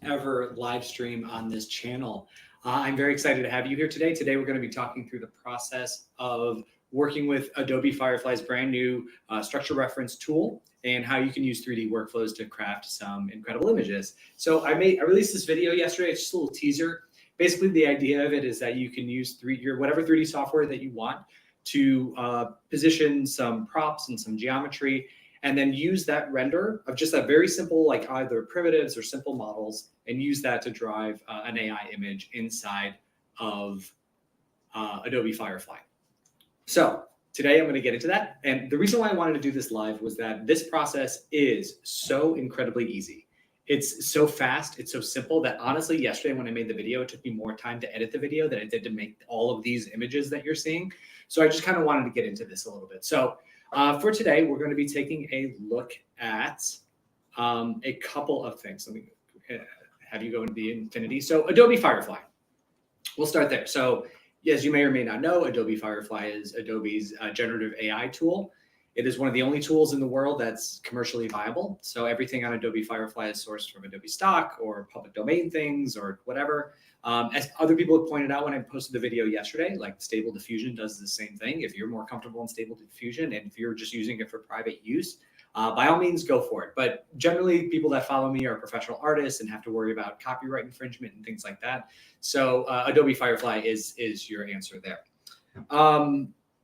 ever live stream on this channel. I'm very excited to have you here today. Today, we're going to be talking through the process of working with Adobe Firefly's brand new structure reference tool and how you can use 3D workflows to craft some incredible images. So I released this video yesterday. It's just a little teaser. Basically, the idea of it is that you can use whatever 3D software that you want to position some props and some geometry, and then use that render of just that very simple, like either primitives or simple models, and use that to drive an AI image inside of Adobe Firefly. So today I'm going to get into that. And the reason why I wanted to do this live was that this process is so incredibly easy. It's so fast, it's so simple that honestly, yesterday when I made the video, it took me more time to edit the video than it did to make all of these images that you're seeing. So I just kind of wanted to get into this a little bit. So for today, we're going to be taking a look at a couple of things. Let me have you go into the infinity. So Adobe Firefly, we'll start there. So as you may or may not know, Adobe Firefly is Adobe's generative AI tool. It is one of the only tools in the world that's commercially viable. So everything on Adobe Firefly is sourced from Adobe stock or public domain things or whatever. As other people have pointed out when I posted the video yesterday, like Stable Diffusion does the same thing. If you're more comfortable in Stable Diffusion and if you're just using it for private use, by all means, go for it. But generally, people that follow me are professional artists and have to worry about copyright infringement and things like that. So Adobe Firefly is your answer there.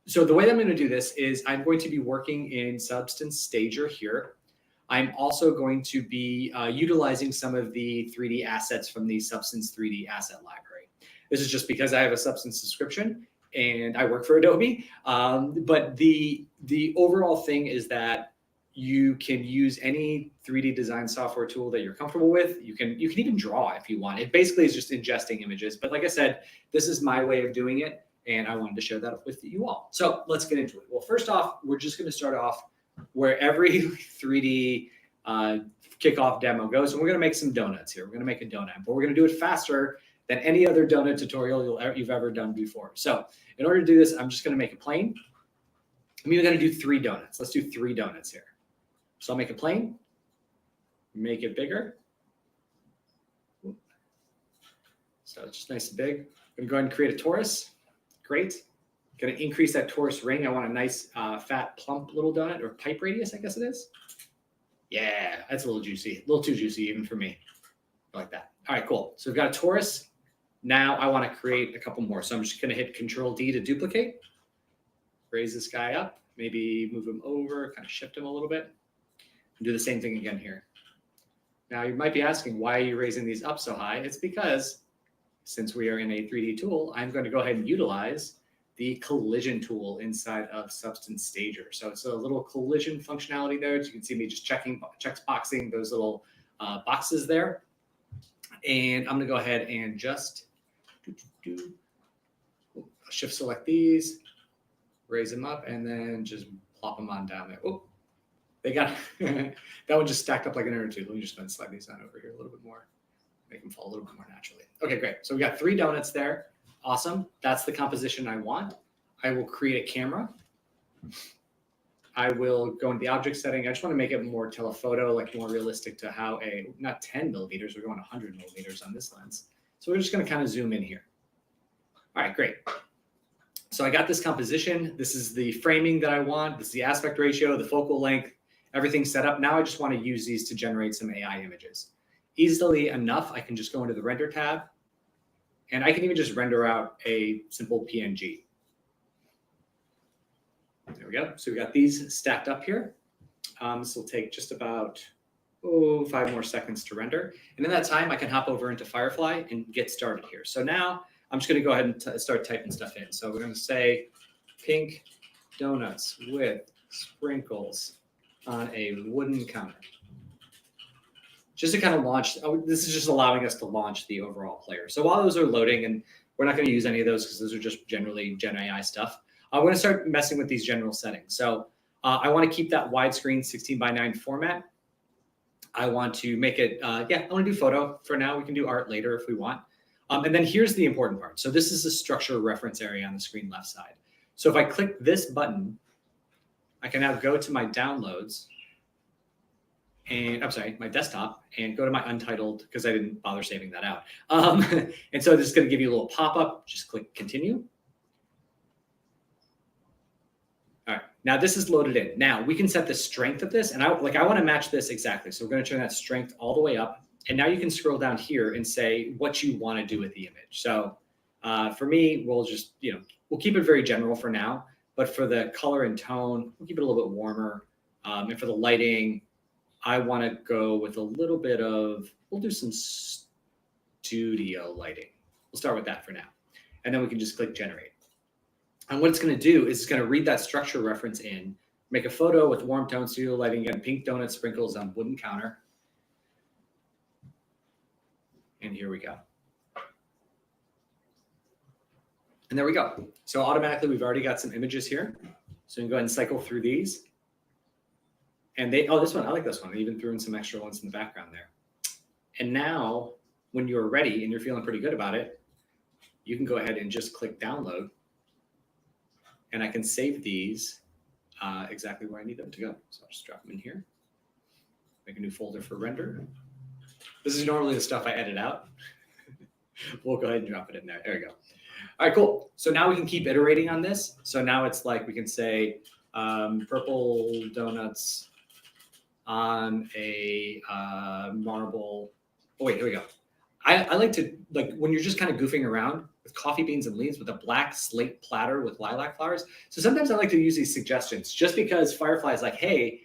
So the way that I'm going to do this is I'm going to be working in Substance Stager here. I'm also going to be utilizing some of the 3D assets from the Substance 3D asset library. This is just because I have a Substance subscription and I work for Adobe. But the overall thing is that you can use any 3D design software tool that you're comfortable with. You can even draw if you want. It basically is just ingesting images. But like I said, this is my way of doing it, and I wanted to share that with you all. So let's get into it. Well, first off, we're just going to start off where every 3D kickoff demo goes, and we're going to make some donuts here. We're going to make a donut, but we're going to do it faster than any other donut tutorial you've ever done before. So in order to do this, I'm just going to make a plane. I'm even going to do 3 donuts. Let's do 3 donuts here. So I'll make a plane, make it bigger. So it's just nice and big. I'm going to go ahead and create a torus. Great. Going to increase that torus ring. I want a nice, fat, plump little donut, or pipe radius, I guess it is. Yeah, that's a little juicy. A little too juicy even for me. I like that. All right, cool. So we've got a torus. Now I want to create a couple more. So I'm just going to hit Control D to duplicate. Raise this guy up. Maybe move him over, kind of shift him a little bit. And do the same thing again here. Now you might be asking, why are you raising these up so high? It's because since we are in a 3D tool, I'm going to go ahead and utilize the collision tool inside of Substance Stager. So it's a little collision functionality there. So you can see me just checkboxing those little boxes there. And I'm going to go ahead and just shift select these, raise them up, and then just plop them on down there. Oh, they got that one just stacked up like an inner tube. Let me just go and slide these on over here a little bit more. Make them fall a little bit more naturally. Okay, great. So we got 3 donuts there. Awesome. That's the composition I want. I will create a camera. I will go into the object setting. I just want to make it more telephoto, like more realistic to how not 10 millimeters, we're going 100 millimeters on this lens. So we're just going to kind of zoom in here. All right, great. So I got this composition. This is the framing that I want. This is the aspect ratio, the focal length, everything's set up. Now I just want to use these to generate some AI images. Easily enough, I can just go into the render tab, and I can even just render out a simple PNG. There we go. So we got these stacked up here. This will take just about 5 more seconds to render. And in that time, I can hop over into Firefly and get started here. So now I'm just going to go ahead and start typing stuff in. So we're going to say pink donuts with sprinkles on a wooden counter. Just to kind of launch, this is just allowing us to launch the overall player. So while those are loading, and we're not going to use any of those because those are just generally Gen AI stuff, I'm going to start messing with these general settings. So I want to keep that widescreen 16:9 format. I want to make it, I want to do photo for now. We can do art later if we want. And then here's the important part. So this is the structure reference area on the screen left side. So if I click this button, I can now go to my downloads and I'm sorry, my desktop, and go to my untitled, because I didn't bother saving that out. And so this is going to give you a little pop-up. Just click continue. All right, now this is loaded in. Now we can set the strength of this, and I want to match this exactly. So we're going to turn that strength all the way up. And now you can scroll down here and say what you want to do with the image. So for me, we'll just, we'll keep it very general for now, but for the color and tone, we'll keep it a little bit warmer. And for the lighting, I want to go with a little bit of, we'll do some studio lighting. We'll start with that for now. And then we can just click generate. And what it's going to do is it's going to read that structure reference in, make a photo with warm tone, studio lighting, again, pink donut sprinkles on wooden counter. And here we go. And there we go. So automatically, we've already got some images here. So we can go ahead and cycle through these. And this one, I like this one. They even threw in some extra ones in the background there. And now, when you're ready and you're feeling pretty good about it, you can go ahead and just click download. And I can save these exactly where I need them to go. So I'll just drop them in here. Make a new folder for render. This is normally the stuff I edit out. We'll go ahead and drop it in there. There we go. All right, cool. So now we can keep iterating on this. So now it's like we can say purple donuts on a marble. Oh, wait, here we go. I like to, when you're just kind of goofing around with coffee beans and leaves with a black slate platter with lilac flowers. So sometimes I like to use these suggestions just because Firefly is like, hey,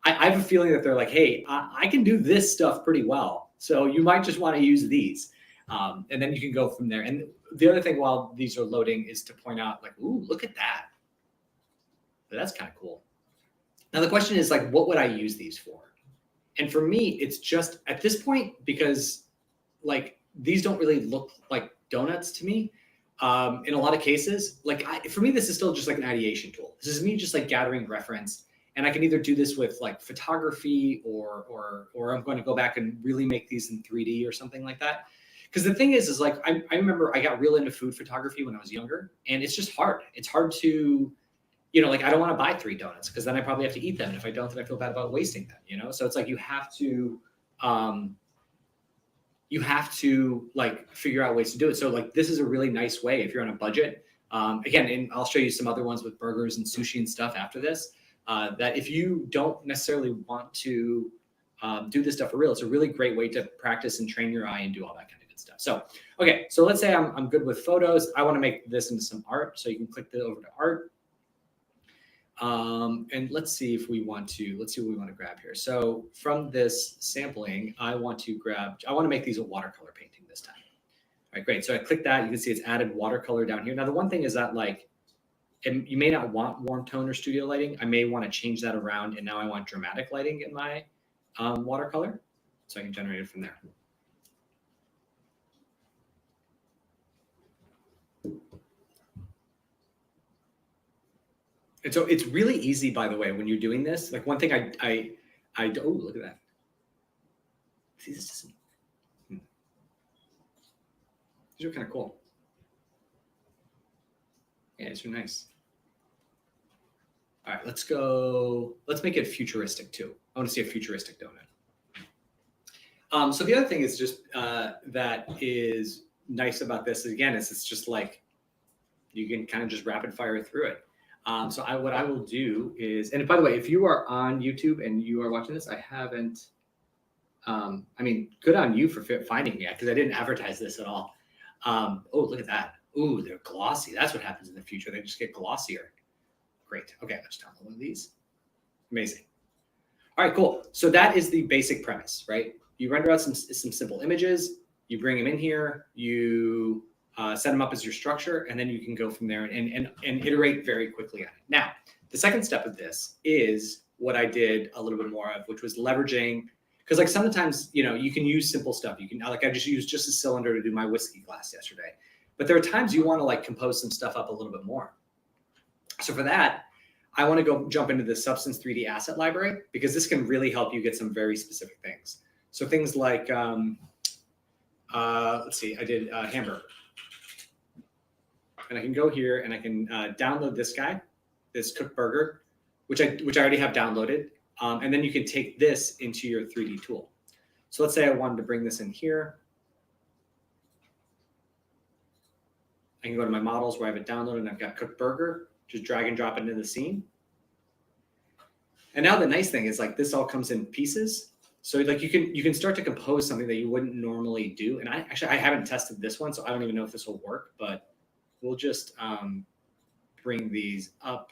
I have a feeling that they're like, hey, I can do this stuff pretty well. So you might just want to use these. And then you can go from there. And the other thing while these are loading is to point out like, ooh, look at that. That's kind of cool. Now the question is like, what would I use these for? And for me, it's just at this point, because like these don't really look like donuts to me. In a lot of cases, for me, this is still just like an ideation tool. This is me just like gathering reference. And I can either do this with like photography or I'm going to go back and really make these in 3D or something like that. Because the thing is like, I remember I got real into food photography when I was younger, and it's just hard. It's hard to, like I don't want to buy 3 donuts because then I probably have to eat them. And if I don't, then I feel bad about wasting them, So it's like you have to like figure out ways to do it. So like this is a really nice way if you're on a budget. Again, and I'll show you some other ones with burgers and sushi and stuff after this. That if you don't necessarily want to do this stuff for real, it's a really great way to practice and train your eye and do all that kind of good stuff. So, okay, so let's say I'm good with photos. I want to make this into some art. So you can click over to art. And let's see what we want to grab here. So from this sampling, I want to make these a watercolor painting this time. All right, great. So I click that. You can see it's added watercolor down here. Now, the one thing is that and you may not want warm tone or studio lighting. I may want to change that around, and now I want dramatic lighting in my watercolor, so I can generate it from there. And so it's really easy, by the way, when you're doing this. Like one thing I oh, look at that. See, this is these are kind of cool. Yeah, these are nice. All right, let's make it futuristic too. I want to see a futuristic donut. So the other thing is just that is nice about this, again, is it's just like you can kind of just rapid fire through it. So what I will do is, and by the way, if you are on YouTube and you are watching this, I haven't, good on you for finding me because I didn't advertise this at all. Oh, look at that. Ooh, they're glossy. That's what happens in the future. They just get glossier. Great. Okay, let's download one of these. Amazing. All right, cool. So that is the basic premise, right? You render out some simple images, you bring them in here, you set them up as your structure, and then you can go from there and iterate very quickly on it. Now, the second step of this is what I did a little bit more of, which was leveraging, because like sometimes, you can use simple stuff. You can, like I just used just a cylinder to do my whiskey glass yesterday. But there are times you want to like compose some stuff up a little bit more. So for that, I want to go jump into the Substance 3D asset library because this can really help you get some very specific things. So things like, let's see, I did hamburger. And I can go here and I can download this guy, this cooked burger, which I already have downloaded. And then you can take this into your 3D tool. So let's say I wanted to bring this in here. I can go to my models where I have it downloaded and I've got cooked burger, just drag and drop it into the scene. And now the nice thing is like this all comes in pieces. So like you can start to compose something that you wouldn't normally do. And I haven't tested this one, so I don't even know if this will work, but we'll just bring these up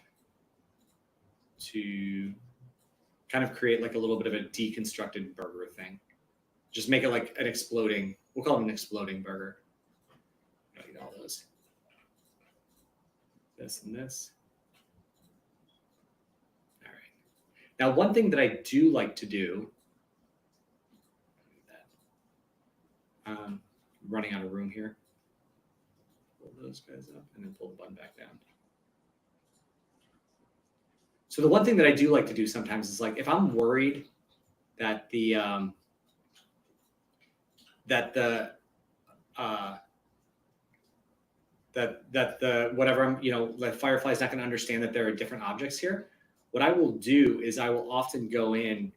to kind of create like a little bit of a deconstructed burger thing. Just make it like an exploding, we'll call it an exploding burger. I'll eat all those. This and this. All right. Now, one thing that I do like to do, running out of room here. Pull those guys up and then pull the button back down. So the one thing that I do like to do sometimes is like if I'm worried that the whatever I'm, like Firefly is not going to understand that there are different objects here. What I will do is I will often go in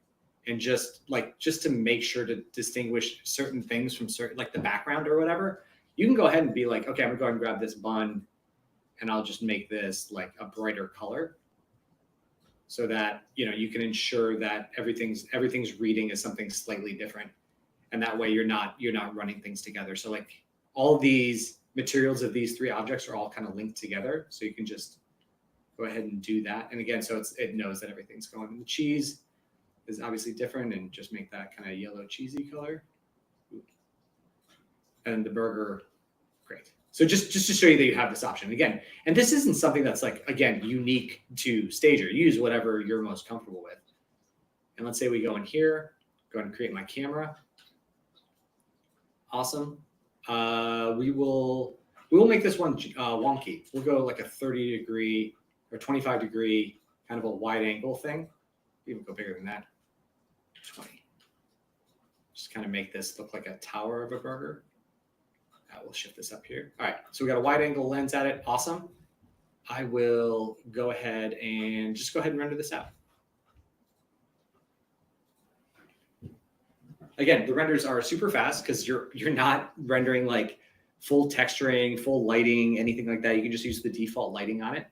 and just to make sure to distinguish certain things from certain, like the background or whatever, you can go ahead and be like, okay, I'm gonna go ahead and grab this bun and I'll just make this like a brighter color so that, you can ensure that everything's reading as something slightly different. And that way you're not running things together. So like all these materials of these three objects are all kind of linked together. So you can just go ahead and do that. And again, so it knows that everything's going. And the cheese is obviously different, and just make that kind of yellow cheesy color. And the burger, great. So just to show you that you have this option again, and this isn't something that's like, again, unique to Stager. Use whatever you're most comfortable with. And let's say we go in here, go ahead and create my camera. Awesome. We will make this one wonky. We'll go like a 30 degree or 25 degree kind of a wide angle thing. Even go bigger than that. 20. Just kind of make this look like a tower of a burger. We'll shift this up here. All right, so we got a wide angle lens at it. Awesome. I will go ahead and render this out. Again, the renders are super fast because you're not rendering like full texturing, full lighting, anything like that. You can just use the default lighting on it.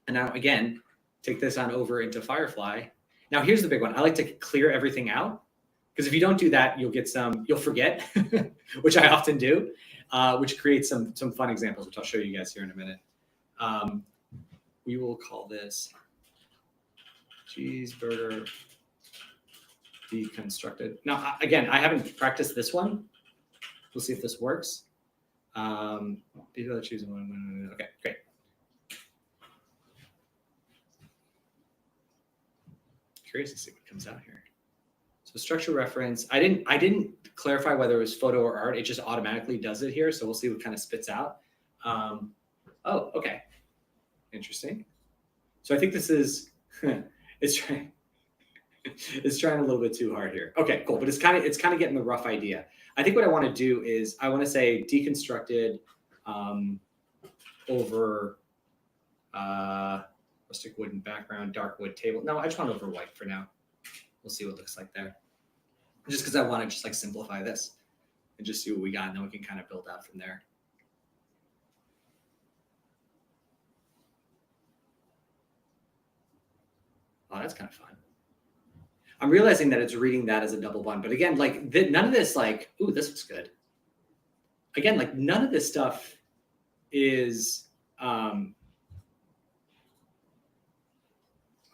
And now again, take this on over into Firefly. Now here's the big one. I like to clear everything out because if you don't do that, you'll forget, which I often do, which creates some fun examples, which I'll show you guys here in a minute. We will call this cheeseburger deconstructed. Now, again, I haven't practiced this one. We'll see if this works. Choose one. Okay, great. Curious to see what comes out here. So structure reference. I didn't clarify whether it was photo or art. It just automatically does it here. So we'll see what kind of spits out. Oh, okay. Interesting. So I think this is it's trying a little bit too hard here. Okay, cool. But it's kind of getting the rough idea. I think what I want to do is I want to say deconstructed over rustic wooden background, dark wood table. No, I just want over white for now. We'll see what it looks like there. Just because I want to just like simplify this and just see what we got, and then we can kind of build out from there. Oh, that's kind of fun. I'm realizing that it's reading that as a double bun, but again, like none of this, like, ooh, this looks good. Again, like none of this stuff is. Oh,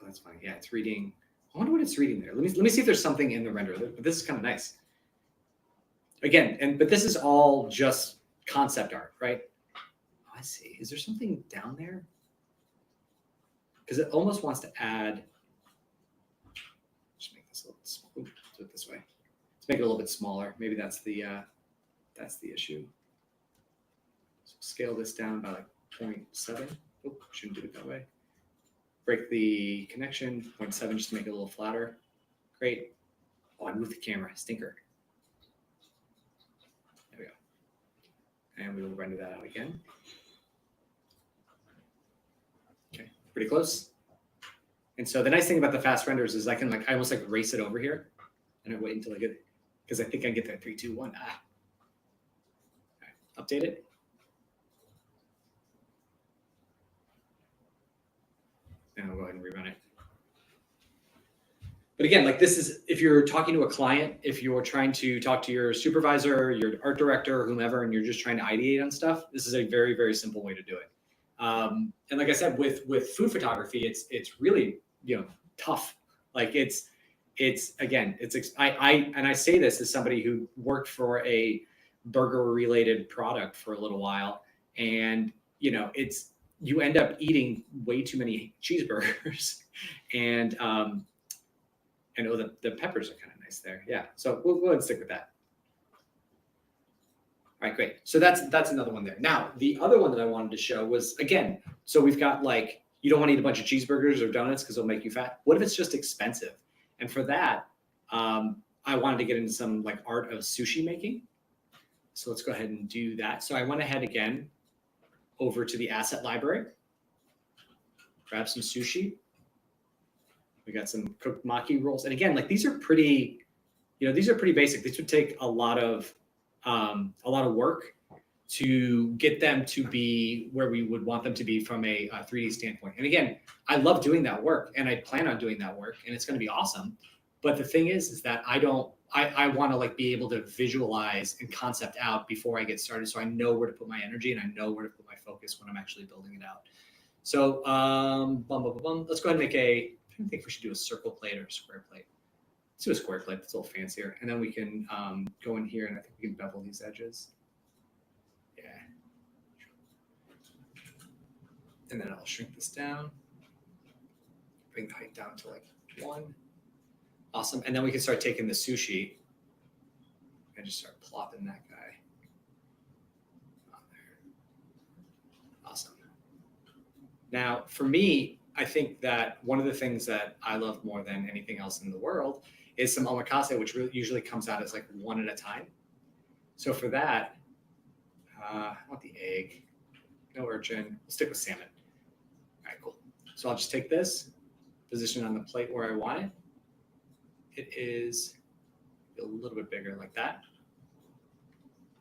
that's fine. Yeah, it's reading. I wonder what it's reading there. Let me see if there's something in the render. But this is kind of nice. Again, but this is all just concept art, right? Oh, I see. Is there something down there? Because it almost wants to add. Just make this a little small. Do it this way. Let's make it a little bit smaller. Maybe that's the issue. So scale this down by like 0.7. Oh, shouldn't do it that way. Break the connection, 0.7, just to make it a little flatter. Great. Oh, I moved the camera, stinker. There we go. And we will render that out again. Okay, pretty close. And so the nice thing about the fast renders is I almost like race it over here, and I wait until I get it, because I think I get that 3, 2, 1. All right, update it. And I'll go ahead and rerun it. But again, like this is, if you're talking to a client, if you're trying to talk to your supervisor, your art director, or whomever, and you're just trying to ideate on stuff, this is a very, very simple way to do it. And like I said, with food photography, it's really, tough. Like I say this as somebody who worked for a burger related product for a little while, and you end up eating way too many cheeseburgers, and the peppers are kind of nice there. Yeah, so we'll go ahead and stick with that. All right, great. So that's another one there. Now, the other one that I wanted to show was, again, so we've got like, you don't want to eat a bunch of cheeseburgers or donuts because they'll make you fat. What if it's just expensive? And for that, I wanted to get into some like art of sushi making. So let's go ahead and do that. So I went ahead again over to the asset library, grab some sushi. We got some cooked maki rolls. And again, like these are pretty basic. This would take a lot of work to get them to be where we would want them to be from a 3D standpoint. And again, I love doing that work, and I plan on doing that work, and it's going to be awesome. But the thing is that I want to like be able to visualize and concept out before I get started, so I know where to put my energy and I know where to put my focus when I'm actually building it out. So let's go ahead and make I think we should do a circle plate or a square plate. Let's do a square plate. That's a little fancier. And then we can go in here, and I think we can bevel these edges. Yeah. And then I'll shrink this down. Bring the height down to like 1. Awesome. And then we can start taking the sushi and just start plopping that guy on there. Awesome. Now, for me, I think that one of the things that I love more than anything else in the world is some omakase, which usually comes out as like one at a time. So for that, I want the egg, no urchin. We'll stick with salmon. All right, cool. So I'll just take this, position it on the plate where I want it. It is a little bit bigger like that.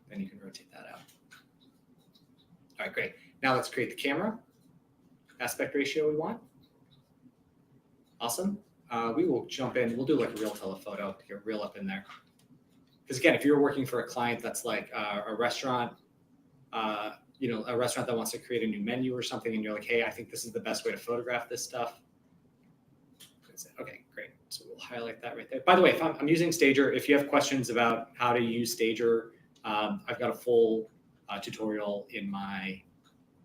Then you can rotate that out. All right, great. Now let's create the camera. Aspect ratio we want. Awesome. We will jump in. We'll do like a real telephoto to get real up in there. Because again, if you're working for a client that's like a restaurant, a restaurant that wants to create a new menu or something, and you're like, hey, I think this is the best way to photograph this stuff. Okay, great. So we'll highlight that right there. By the way, if I'm using Stager, if you have questions about how to use Stager, I've got a full tutorial in my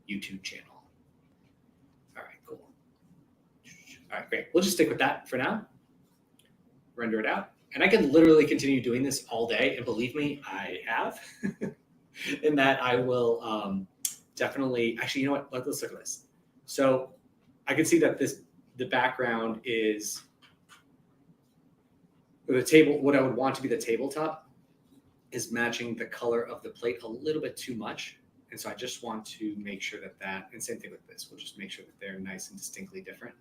YouTube channel. All right, cool. All right, great. We'll just stick with that for now. Render it out. And I can literally continue doing this all day. And believe me, I have. In that I will definitely, actually, you know what? Let's look at this. So I can see that the background is the table. What I would want to be the tabletop is matching the color of the plate a little bit too much. And so I just want to make sure that, and same thing with this, we'll just make sure that they're nice and distinctly different.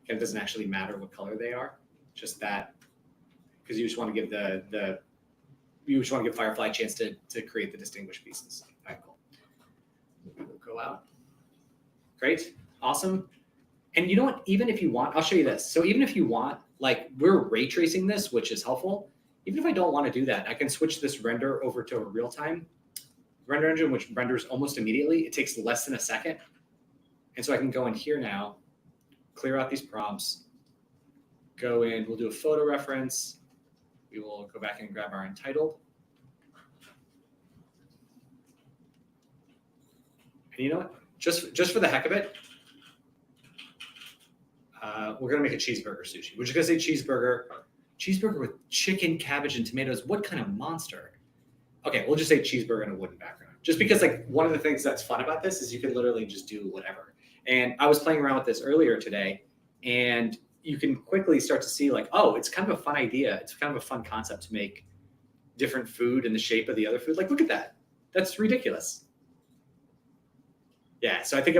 And it doesn't actually matter what color they are, just that, because you just want to give you just want to give Firefly a chance to create the distinguished pieces. All right, cool. We'll go out. Great, awesome. And you know what, even if you want, I'll show you this. So even if you want, like we're ray tracing this, which is helpful. Even if I don't want to do that, I can switch this render over to a real-time render engine, which renders almost immediately. It takes less than a second. And so I can go in here now, clear out these prompts, go in, we'll do a photo reference. We will go back and grab our entitled. And you know what? Just for the heck of it, we're gonna make a cheeseburger sushi. We're just gonna say cheeseburger with chicken, cabbage, and tomatoes. What kind of monster? Okay, we'll just say cheeseburger in a wooden background. Just because like one of the things that's fun about this is you can literally just do whatever. And I was playing around with this earlier today, and you can quickly start to see like, oh, it's kind of a fun idea. It's kind of a fun concept to make different food in the shape of the other food. Like, look at that. That's ridiculous. Yeah, so I think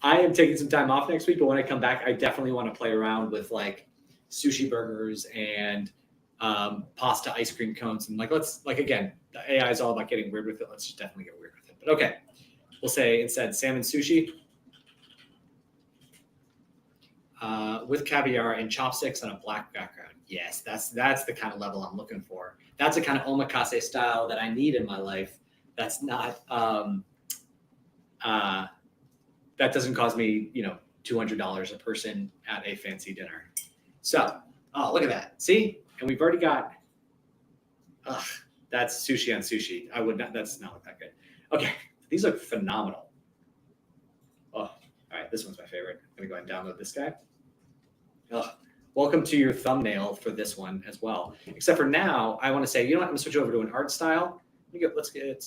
I am taking some time off next week, but when I come back, I definitely want to play around with like sushi burgers and pasta ice cream cones. And like, again, the AI is all about getting weird with it. Let's just definitely get weird with it. But okay, we'll say instead salmon sushi with caviar and chopsticks on a black background. Yes, that's the kind of level I'm looking for. That's the kind of omakase style that I need in my life. That's not that doesn't cost me, $200 a person at a fancy dinner. So, oh, look at that. See? And we've already got, that's sushi on sushi. That's not look that good. Okay, these look phenomenal. Oh, all right, this one's my favorite. I'm gonna go ahead and download this guy. Welcome to your thumbnail for this one as well. Except for now, I want to say, you know what? I'm gonna switch over to an art style. Let's get,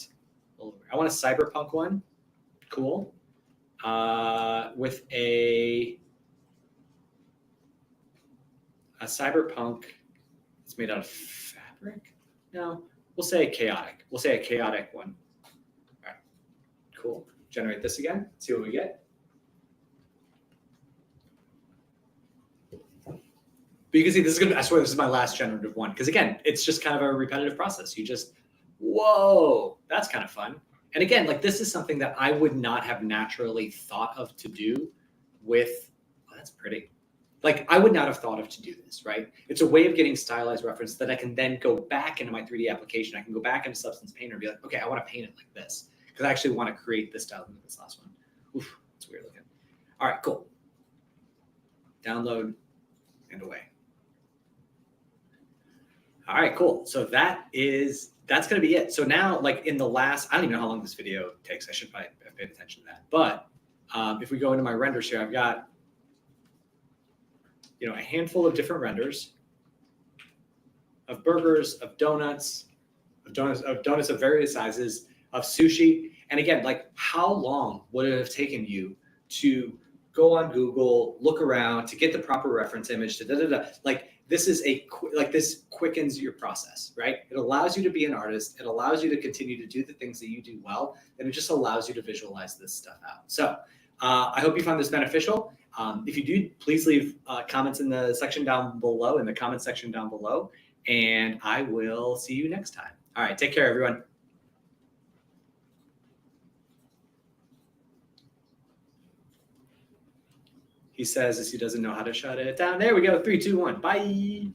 I want a cyberpunk one. Cool. With a cyberpunk. It's made out of fabric. No, we'll say chaotic. We'll say a chaotic one. All right, cool. Generate this again. See what we get. But you can see this is gonna. I swear this is my last generative one because again, it's just kind of a repetitive process. You just, whoa, that's kind of fun. And again, like this is something that I would not have naturally thought of to do with, oh, that's pretty. Like I would not have thought of to do this, right? It's a way of getting stylized reference that I can then go back into my 3D application. I can go back into Substance Painter and be like, okay, I want to paint it like this because I actually want to create this style. Look at this last one. Oof, it's weird looking. All right, cool. Download and away. All right, cool. So that's going to be it. So now, like in the last, I don't even know how long this video takes. I should probably have paid attention to that. But if we go into my renders here, I've got, a handful of different renders of burgers, of donuts of various sizes, of sushi. And again, like how long would it have taken you to go on Google, look around, to get the proper reference image, like this quickens your process, right? It allows you to be an artist. It allows you to continue to do the things that you do well, and it just allows you to visualize this stuff out. So I hope you found this beneficial. If you do, please leave comments in the section down below, and I will see you next time. All right, take care, everyone. He says as he doesn't know how to shut it down. There we go. 3, 2, 1. Bye.